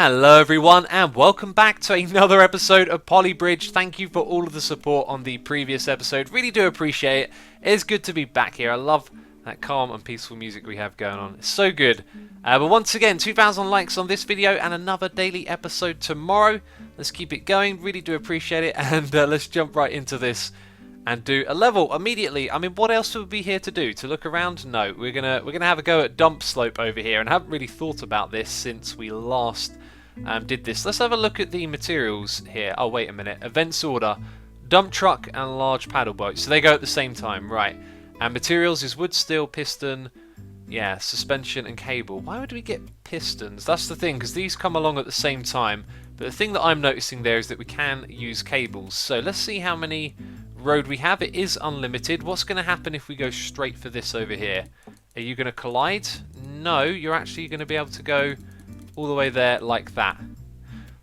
Hello everyone and welcome back to another episode of Polybridge. Thank you for all of the support on the previous episode. Really do appreciate it. It's good to be back here. I love that calm and peaceful music we have going on. It's so good. But once again, 2,000 likes on this video and another daily episode tomorrow. Let's keep it going. Really do appreciate it. And let's jump right into this and do a level immediately. I mean, what else would we be here to do? To look around? No, we're gonna have a go at dump slope over here, and I haven't really thought about this since we last did this. Let's have a look at the materials here. Oh, wait a minute. Events order: dump truck and large paddle boat. So they go at the same time, right? And materials is wood, steel, piston, yeah, suspension and cable. Why would we get pistons? That's the thing, because these come along at the same time. But the thing that I'm noticing there is that we can use cables. So let's see how many road we have. It is unlimited. What's going to happen if we go straight for this over here? Are you going to collide? No, you're actually going to be able to go all the way there like that.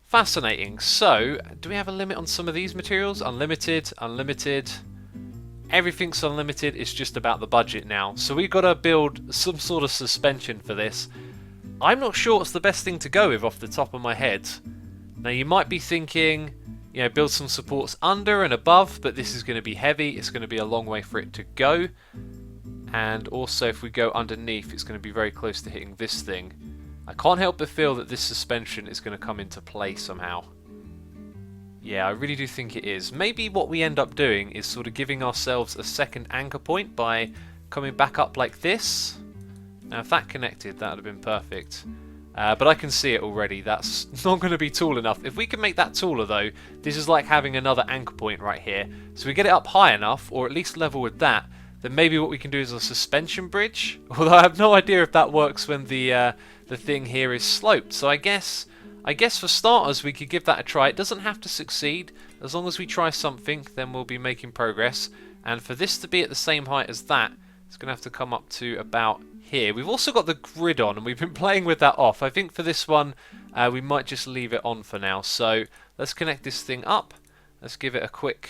Fascinating. So, do we have a limit on some of these materials? Unlimited, unlimited. Everything's unlimited. It's just about the budget now. So we've got to build some sort of suspension for this. I'm not sure what's the best thing to go with off the top of my head. Now you might be thinking, you know, build some supports under and above, but this is going to be heavy. It's going to be a long way for it to go. And also if we go underneath, it's going to be very close to hitting this thing. I can't help but feel that this suspension is going to come into play somehow. Yeah, I really do think it is. Maybe what we end up doing is sort of giving ourselves a second anchor point by coming back up like this. Now if that connected, that would have been perfect. But I can see it already. That's not going to be tall enough. If we can make that taller though, this is like having another anchor point right here. So we get it up high enough, or at least level with that, then maybe what we can do is a suspension bridge. Although I have no idea if that works when the thing here is sloped. So I guess for starters we could give that a try. It doesn't have to succeed. As long as we try something, then we'll be making progress. And for this to be at the same height as that, it's going to have to come up to about here. We've also got the grid on, and we've been playing with that off. I think for this one, we might just leave it on for now. So let's connect this thing up. Let's give it a quick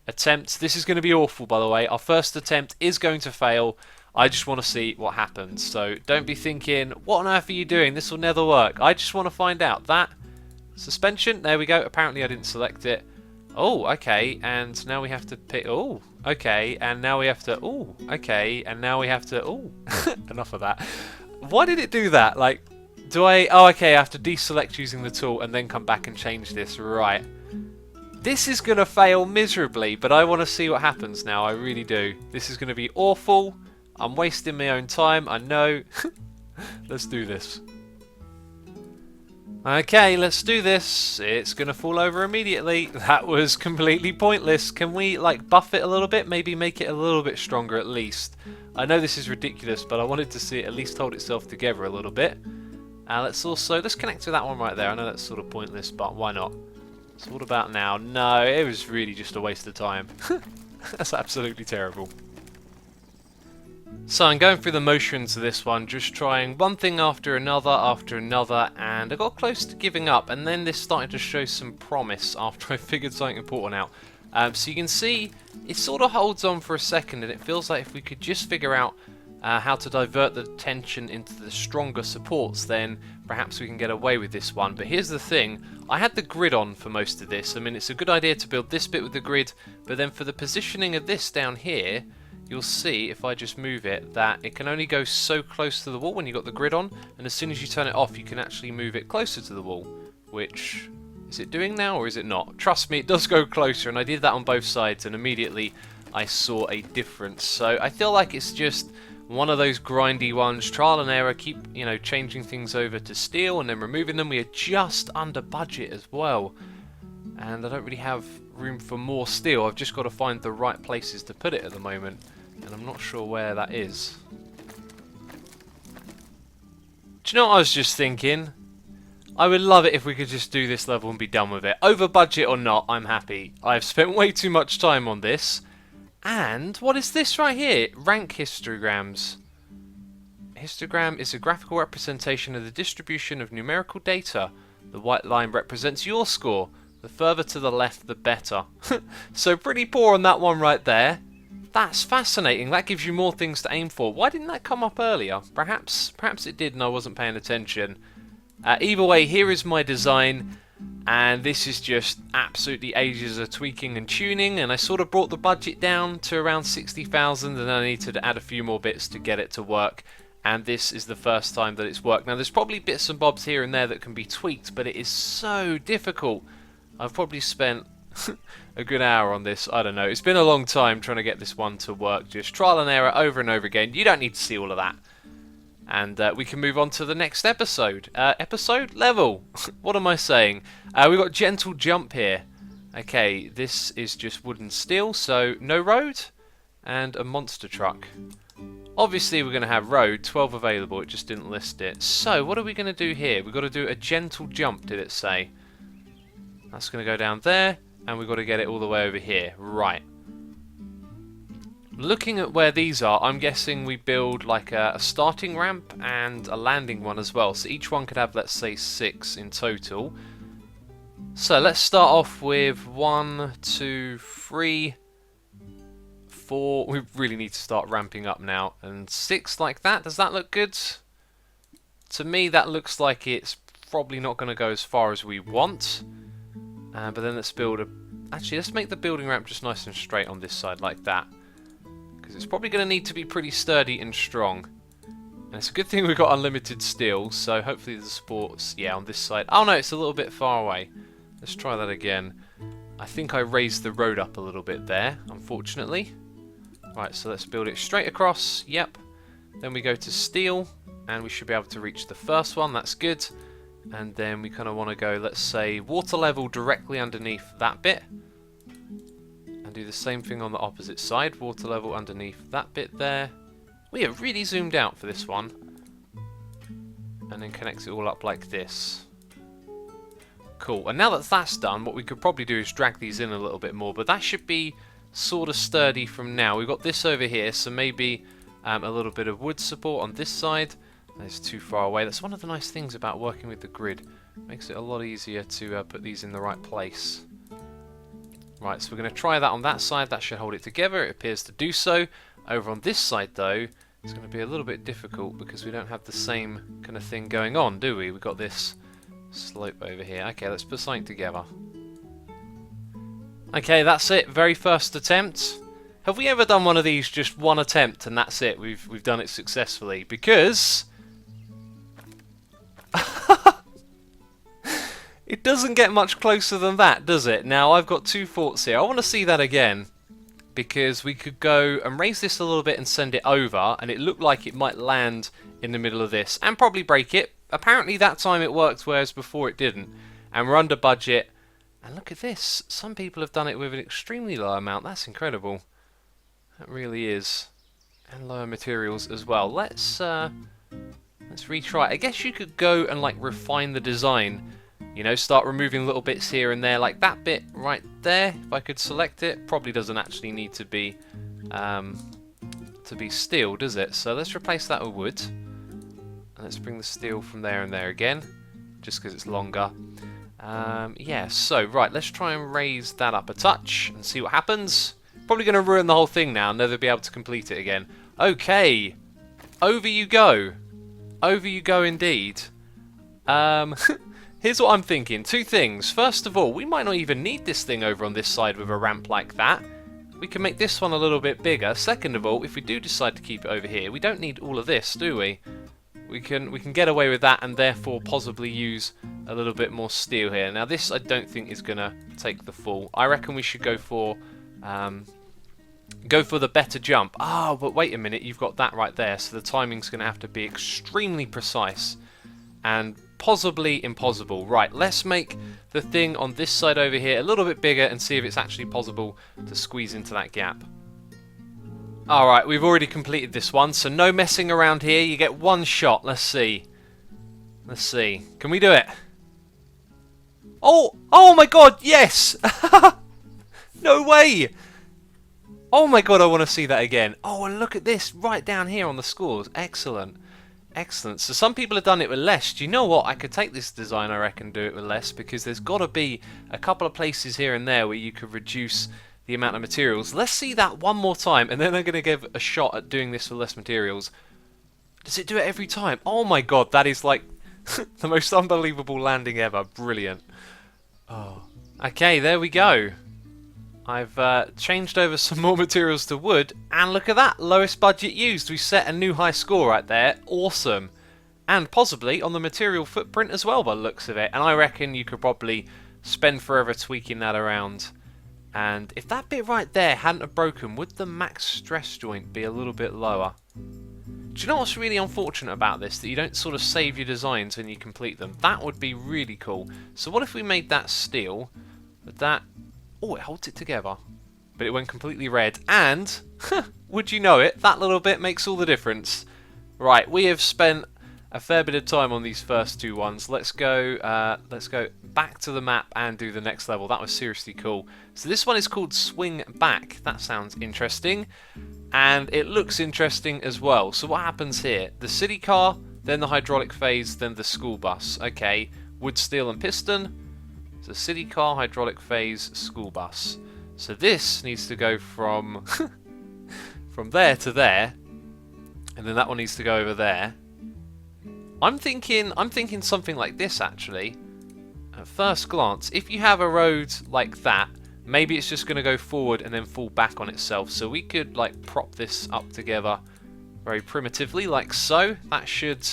attempt. This is going to be awful, by the way. Our first attempt is going to fail. I just want to see what happens. So don't be thinking, what on earth are you doing? This will never work. I just want to find out. That suspension, there we go. Apparently I didn't select it. Oh, okay, and now we have to pick, oh, okay, and now we have to, oh, okay, and now we have to, oh, enough of that. Why did it do that? Like, oh, okay, I have to deselect using the tool and then come back and change this, right. This is going to fail miserably, but I want to see what happens now, I really do. This is going to be awful. I'm wasting my own time, I know. Let's do this. Okay, let's do this. It's going to fall over immediately. That was completely pointless. Can we, like, buff it a little bit? Maybe make it a little bit stronger at least. I know this is ridiculous, but I wanted to see it at least hold itself together a little bit. Let's connect to that one right there. I know that's sort of pointless, but why not? So what about now? No, it was really just a waste of time. That's absolutely terrible. So I'm going through the motions of this one, just trying one thing after another, and I got close to giving up, and then this started to show some promise after I figured something important out. So you can see it sort of holds on for a second, and it feels like if we could just figure out how to divert the tension into the stronger supports, then perhaps we can get away with this one. But here's the thing, I had the grid on for most of this. I mean, it's a good idea to build this bit with the grid, but then for the positioning of this down here, you'll see if I just move it that it can only go so close to the wall when you've got the grid on, and as soon as you turn it off you can actually move it closer to the wall, which, is it doing now or is it not? Trust me, it does go closer, and I did that on both sides and immediately I saw a difference. So I feel like it's just one of those grindy ones, trial and error, keep, you know, changing things over to steel and then removing them. We are just under budget as well, and I don't really have room for more steel. I've just got to find the right places to put it at the moment, and I'm not sure where that is. Do you know what I was just thinking? I would love it if we could just do this level and be done with it. Over budget or not, I'm happy. I've spent way too much time on this. And what is this right here? Rank histograms. Histogram is a graphical representation of the distribution of numerical data. The white line represents your score. The further to the left, the better. So pretty poor on that one right there. That's fascinating. That gives you more things to aim for. Why didn't that come up earlier? Perhaps it did and I wasn't paying attention. Either way, here is my design, and this is just absolutely ages of tweaking and tuning, and I sort of brought the budget down to around 60,000, and I needed to add a few more bits to get it to work, and this is the first time that it's worked. Now there's probably bits and bobs here and there that can be tweaked, but it is so difficult. I've probably spent a good hour on this. I don't know, it's been a long time trying to get this one to work, just trial and error over and over again. You don't need to see all of that. And we can move on to the next episode. Level. What am I saying? We've got gentle jump here. Okay, this is just wood and steel, so no road and a monster truck. Obviously we're going to have road, 12 available, it just didn't list it. So what are we going to do here? We've got to do a gentle jump, did it say? That's going to go down there, and we've got to get it all the way over here. Right. Looking at where these are, I'm guessing we build like a starting ramp and a landing one as well. So each one could have, let's say, 6 in total. So let's start off with 1, 2, 3, 4. We really need to start ramping up now. And 6 like that. Does that look good? To me, that looks like it's probably not going to go as far as we want. But then let's build a... Actually, let's make the building ramp just nice and straight on this side like that. Because it's probably going to need to be pretty sturdy and strong. And it's a good thing we've got unlimited steel, so hopefully the supports, yeah, on this side. Oh no, it's a little bit far away. Let's try that again. I think I raised the road up a little bit there, unfortunately. Right, so let's build it straight across. Yep. Then we go to steel, and we should be able to reach the first one. That's good. And then we kind of want to go, let's say, water level directly underneath that bit. Do the same thing on the opposite side, water level underneath that bit there. We have really zoomed out for this one. And then connects it all up like this. Cool, and now that that's done, what we could probably do is drag these in a little bit more, but that should be sort of sturdy from now. We've got this over here, so maybe a little bit of wood support on this side. That's too far away. That's one of the nice things about working with the grid. Makes it a lot easier to put these in the right place. Right, so we're going to try that on that side. That should hold it together. It appears to do so. Over on this side, though, it's going to be a little bit difficult because we don't have the same kind of thing going on, do we? We've got this slope over here. Okay, let's put something together. Okay, that's it. Very first attempt. Have we ever done one of these just one attempt and that's it? We've done it successfully. Because it doesn't get much closer than that, does it? Now, I've got 2 thoughts here. I want to see that again, because we could go and raise this a little bit and send it over, and it looked like it might land in the middle of this, and probably break it. Apparently that time it worked, whereas before it didn't. And we're under budget. And look at this. Some people have done it with an extremely low amount. That's incredible. That really is. And lower materials as well. Let's retry it. I guess you could go and like refine the design. You know, start removing little bits here and there, like that bit right there. If I could select it, probably doesn't actually need to be steel, does it? So let's replace that with wood. And let's bring the steel from there and there again, just because it's longer. Yeah, so right, let's try and raise that up a touch and see what happens. Probably going to ruin the whole thing now, never be able to complete it again. Okay, over you go. Over you go indeed. Here's what I'm thinking. 2 things. First of all, we might not even need this thing over on this side with a ramp like that. We can make this one a little bit bigger. Second of all, if we do decide to keep it over here, we don't need all of this, do we? We can get away with that and therefore possibly use a little bit more steel here. Now this I don't think is going to take the full. I reckon we should go for the better jump. Ah, but wait a minute, you've got that right there, so the timing's going to have to be extremely precise and possibly impossible. Right, let's make the thing on this side over here a little bit bigger and see if it's actually possible to squeeze into that gap. Alright, we've already completed this one, so no messing around here. You get one shot. Let's see. Let's see. Can we do it? Oh! Oh my god, yes! No way! Oh my god, I want to see that again. Oh, and look at this right down here on the scores. Excellent. Excellent. So some people have done it with less. Do you know what? I could take this design, I reckon, do it with less, because there's got to be a couple of places here and there where you could reduce the amount of materials. Let's see that one more time, and then I'm going to give a shot at doing this with less materials. Does it do it every time? Oh my god, that is like The most unbelievable landing ever. Brilliant. Oh. Okay, there we go. I've changed over some more materials to wood, and look at that, lowest budget used. We set a new high score right there. Awesome. And possibly on the material footprint as well by the looks of it. And I reckon you could probably spend forever tweaking that around. And if that bit right there hadn't have broken, would the max stress joint be a little bit lower? Do you know what's really unfortunate about this? That you don't sort of save your designs when you complete them. That would be really cool. So what if we made that steel? Would that... Oh, it holds it together. But it went completely red. And, would you know it, that little bit makes all the difference. Right, we have spent a fair bit of time on these first two ones. Let's go back to the map and do the next level. That was seriously cool. So this one is called Swing Back. That sounds interesting. And it looks interesting as well. So what happens here? The city car, then the hydraulic phase, then the school bus. Okay, wood, steel and piston. So city car, hydraulic phase, school bus. So this needs to go from from there to there, and then that one needs to go over there. I'm thinking something like this actually. At first glance, if you have a road like that, maybe it's just going to go forward and then fall back on itself. So we could like prop this up together very primitively, like so. That should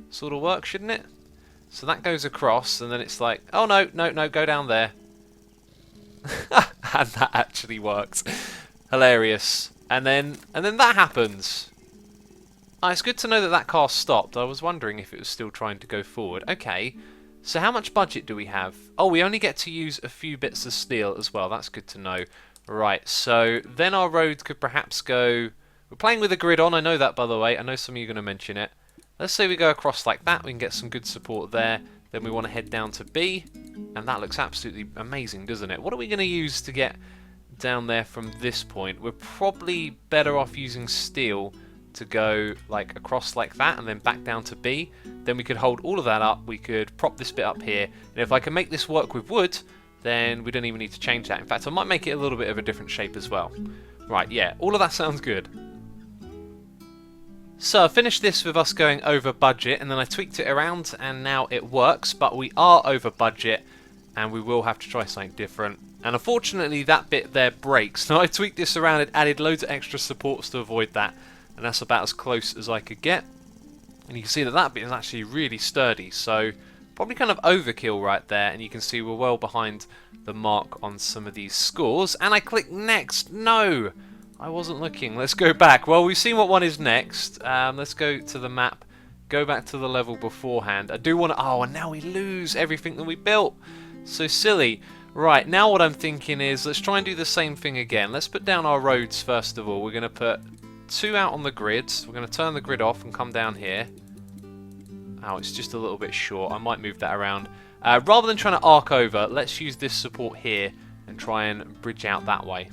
sort of work, shouldn't it? So that goes across, and then it's like, oh no, no, no, go down there. And that actually works. Hilarious. And then that happens. Oh, it's good to know that that car stopped. I was wondering if it was still trying to go forward. Okay, so how much budget do we have? Oh, we only get to use a few bits of steel as well. That's good to know. Right, so then our road could perhaps go... We're playing with a grid on, I know that by the way. I know some of you are going to mention it. Let's say we go across like that, we can get some good support there. Then we want to head down to B, and that looks absolutely amazing, doesn't it? What are we going to use to get down there from this point? We're probably better off using steel to go like across like that and then back down to B. Then we could hold all of that up, we could prop this bit up here, and if I can make this work with wood, then we don't even need to change that. In fact, I might make it a little bit of a different shape as well. Right, yeah, all of that sounds good. So I finished this with us going over budget, and then I tweaked it around and now it works, but we are over budget and we will have to try something different. And unfortunately that bit there breaks. Now I tweaked this around, it added loads of extra supports to avoid that, and that's about as close as I could get. And you can see that that bit is actually really sturdy, so probably kind of overkill right there, and you can see we're well behind the mark on some of these scores. And I click next. No! I wasn't looking. Let's go back. Well, we've seen what one is next. Let's go to the map. Go back to the level beforehand. I do want to... Oh, and now we lose everything that we built. So silly. Right, now what I'm thinking is let's try and do the same thing again. Let's put down our roads first of all. We're going to put 2 out on the grid. We're going to turn the grid off and come down here. Oh, it's just a little bit short. I might move that around. Rather than trying to arc over, let's use this support here and try and bridge out that way.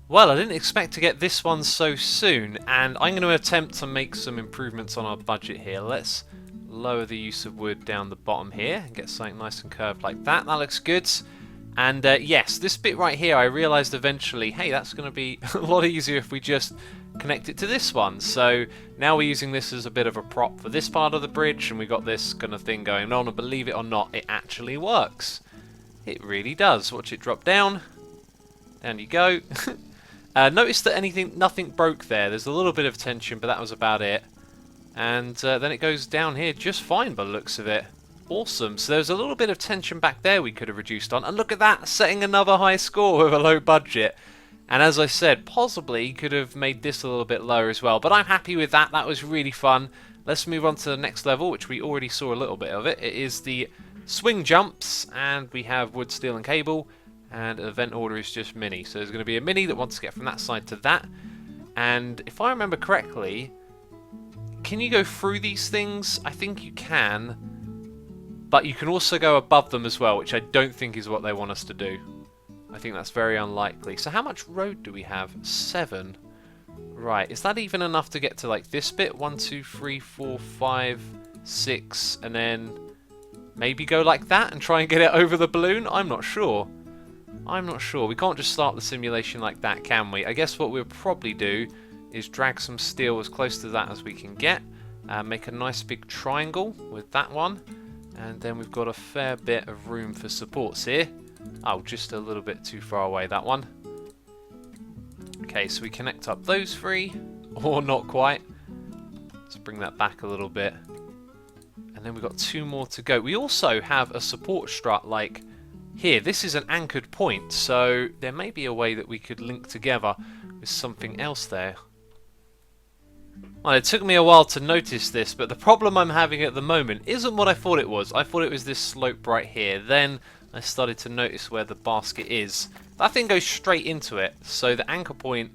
Well, I didn't expect to get this one so soon, and I'm going to attempt to make some improvements on our budget here. Let's lower the use of wood down the bottom here and get something nice and curved like that. That looks good. And yes, this bit right here, I realised eventually, hey, that's going to be a lot easier if we just connect it to this one. So now we're using this as a bit of a prop for this part of the bridge, and we got this kind of thing going on, and believe it or not, it actually works. It really does. Watch it drop down. Down you go. Notice that nothing broke there. There's a little bit of tension, but that was about it. And then it goes down here just fine by the looks of it. Awesome. So there's a little bit of tension back there we could have reduced on. And look at that, setting another high score with a low budget. And as I said, possibly could have made this a little bit lower as well. But I'm happy with that. That was really fun. Let's move on to the next level, which we already saw a little bit of it. It is the swing jumps, and we have wood, steel and cable. And event order is just mini. So there's going to be a mini that wants to get from that side to that. And if I remember correctly, can you go through these things? I think you can. But you can also go above them as well, which I don't think is what they want us to do. I think that's very unlikely. So how much road do we have? 7. Right, is that even enough to get to like this bit? 1, 2, 3, 4, 5, 6, and then maybe go like that and try and get it over the balloon? I'm not sure. I'm not sure. We can't just start the simulation like that, can we? I guess what we'll probably do is drag some steel as close to that as we can get, Make a nice big triangle with that one. And then we've got a fair bit of room for supports here. Oh, just a little bit too far away, that one. Okay, so we connect up those three. Or not quite. Let's bring that back a little bit. And then we've got 2 more to go. We also have a support strut like here. This is an anchored point, so there may be a way that we could link together with something else there. Well, it took me a while to notice this, but the problem I'm having at the moment isn't what I thought it was. I thought it was this slope right here. Then I started to notice where the basket is. That thing goes straight into it, so the anchor point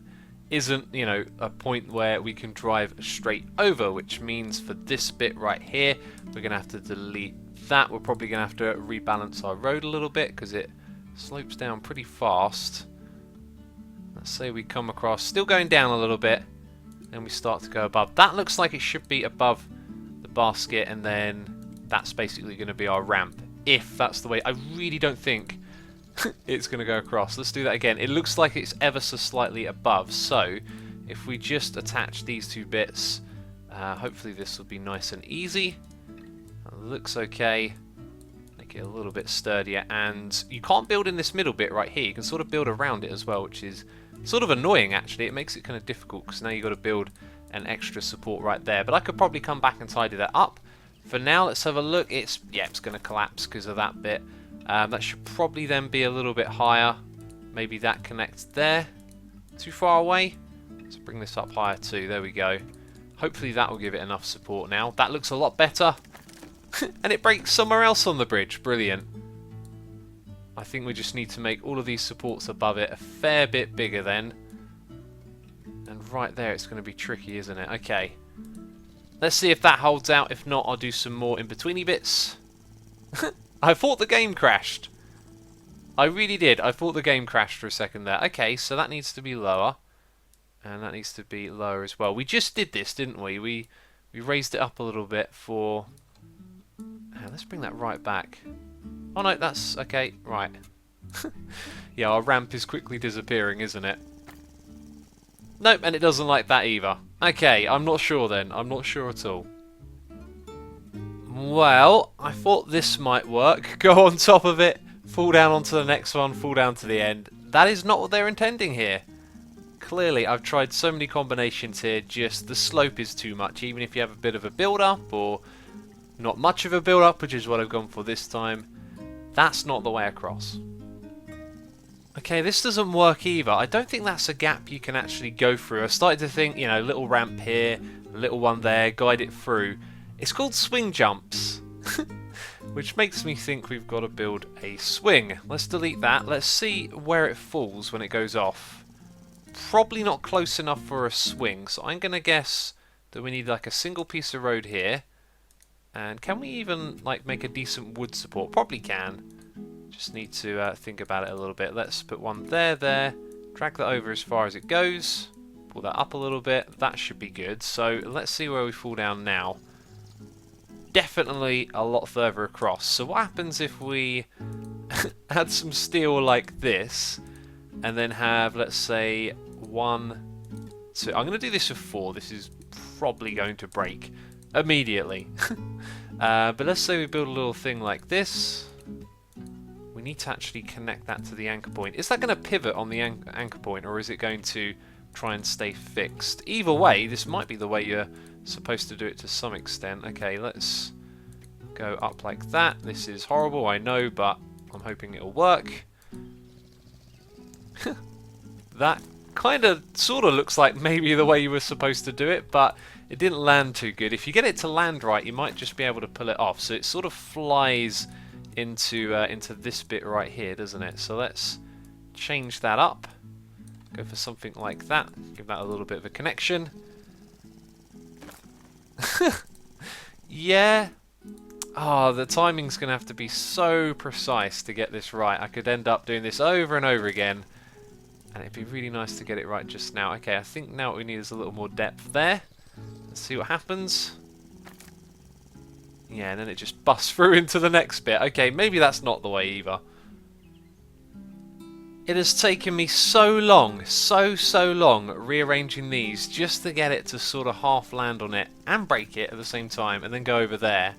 isn't, you know, a point where we can drive straight over, which means for this bit right here, we're going to have to delete that. We're probably going to have to rebalance our road a little bit because it slopes down pretty fast. Let's say we come across, still going down a little bit, and we start to go above. That looks like it should be above the basket, and then that's basically going to be our ramp, if that's the way. I really don't think it's going to go across. Let's do that again. It looks like it's ever so slightly above, so if we just attach these 2 bits, hopefully this will be nice and easy. That looks okay. Make it a little bit sturdier, and you can't build in this middle bit right here. You can sort of build around it as well, which is sort of annoying actually. It makes it kind of difficult because now you've got to build an extra support right there, but I could probably come back and tidy that up. For now, let's have a look. It's going to collapse because of that bit. That should probably then be a little bit higher. Maybe that connects there. Too far away. Let's bring this up higher too. There we go. Hopefully that will give it enough support now. That looks a lot better. And it breaks somewhere else on the bridge. Brilliant. I think we just need to make all of these supports above it a fair bit bigger then. And right there it's going to be tricky, isn't it? Okay. Let's see if that holds out. If not, I'll do some more in-betweeny bits. I thought the game crashed. I really did. I thought the game crashed for a second there. Okay, so that needs to be lower. And that needs to be lower as well. We just did this, didn't we? We raised it up a little bit for... let's bring that right back. Oh no, that's... okay, right. Yeah, our ramp is quickly disappearing, isn't it? Nope, and it doesn't like that either. Okay, I'm not sure then. I'm not sure at all. Well, I thought this might work. Go on top of it, fall down onto the next one, fall down to the end. That is not what they're intending here. Clearly, I've tried so many combinations here, just the slope is too much. Even if you have a bit of a build-up, or not much of a build-up, which is what I've gone for this time, that's not the way across. Okay, this doesn't work either. I don't think that's a gap you can actually go through. I started to think, you know, little ramp here, a little one there, guide it through. It's called swing jumps, which makes me think we've got to build a swing. Let's delete that. Let's see where it falls when it goes off. Probably not close enough for a swing, so I'm going to guess that we need like a single piece of road here. And can we even like make a decent wood support? Probably can. Just need to think about it a little bit. Let's put one there, drag that over as far as it goes, pull that up a little bit. That should be good. So let's see where we fall down now. Definitely a lot further across. So what happens if we add some steel like this and then have, let's say, 1, 2. I'm going to do this with 4. This is probably going to break immediately. But let's say we build a little thing like this. We need to actually connect that to the anchor point. Is that going to pivot on the anchor point, or is it going to try and stay fixed? Either way, this might be the way you're supposed to do it to some extent. Okay, let's go up like that. This is horrible, I know, but I'm hoping it'll work. That kind of sort of looks like maybe the way you were supposed to do it, but it didn't land too good. If you get it to land right, you might just be able to pull it off. So it sort of flies into this bit right here, doesn't it? So let's change that up. Go for something like that. Give that a little bit of a connection. Yeah. Oh, the timing's going to have to be so precise to get this right. I could end up doing this over and over again, and it'd be really nice to get it right just now. Okay, I think now what we need is a little more depth there. Let's see what happens. Yeah, and then it just busts through into the next bit. Okay, maybe that's not the way either. It has taken me so long, so long, rearranging these just to get it to sort of half land on it and break it at the same time and then go over there.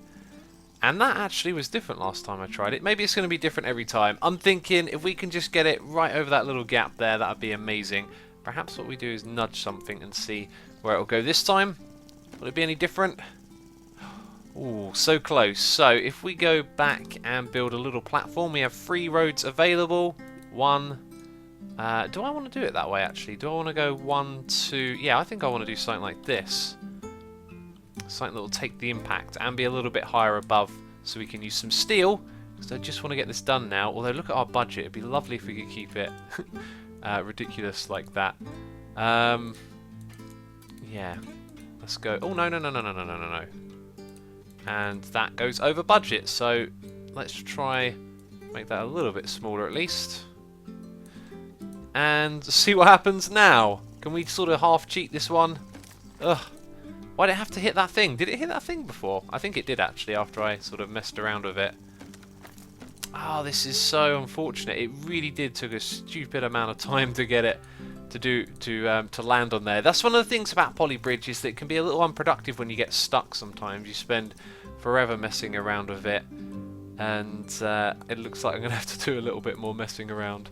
And that actually was different last time I tried it. Maybe it's going to be different every time. I'm thinking if we can just get it right over that little gap there, that would be amazing. Perhaps what we do is nudge something and see where it'll go this time. Will it be any different? Ooh, so close. So if we go back and build a little platform, we have 3 roads available. 1. Do I want to do it that way actually? Do I want to go 1, 2? Yeah, I think I want to do something like this. Something that will take the impact and be a little bit higher above so we can use some steel. Because I just want to get this done now. Although look at our budget. It'd be lovely if we could keep it ridiculous like that. Yeah. Let's go. Oh, no. And that goes over budget. So let's try make that a little bit smaller at least. And see what happens now. Can we sort of half cheat this one? Ugh. Why did it have to hit that thing? Did it hit that thing before? I think it did actually after I sort of messed around with it. Oh, this is so unfortunate. It really did took a stupid amount of time to get it to land on there. That's one of the things about Polybridge is that it can be a little unproductive when you get stuck sometimes. You spend forever messing around with it. And it looks like I'm going to have to do a little bit more messing around.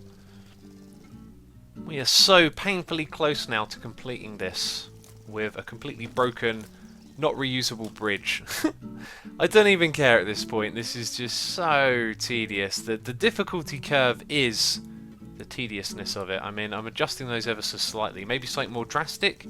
We are so painfully close now to completing this with a completely broken, not reusable bridge. I don't even care at this point. This is just so tedious. The difficulty curve is the tediousness of it. I mean, I'm adjusting those ever so slightly. Maybe something more drastic.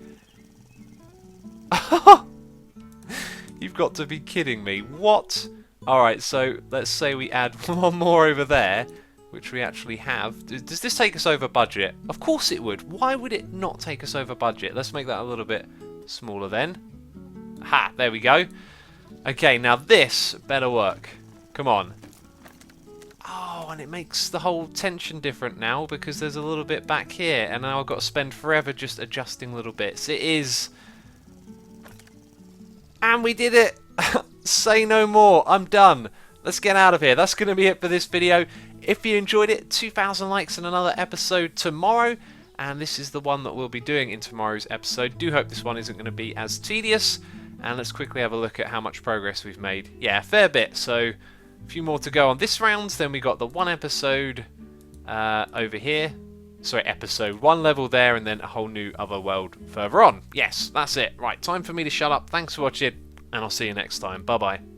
You've got to be kidding me. What? Alright, so let's say we add one more over there, which we actually have. Does this take us over budget? Of course it would. Why would it not take us over budget? Let's make that a little bit smaller then. Ha! There we go. Okay, now this better work. Come on. Oh, and it makes the whole tension different now because there's a little bit back here, and now I've got to spend forever just adjusting little bits. It is... And we did it! Say no more. I'm done. Let's get out of here. That's going to be it for this video. If you enjoyed it, 2,000 likes and another episode tomorrow. And this is the one that we'll be doing in tomorrow's episode. Do hope this one isn't going to be as tedious. And let's quickly have a look at how much progress we've made. Yeah, a fair bit. So, a few more to go on this round. Then we got the 1 episode over here. Sorry, episode 1 level there. And then a whole new other world further on. Yes, that's it. Right, time for me to shut up. Thanks for watching. And I'll see you next time. Bye-bye.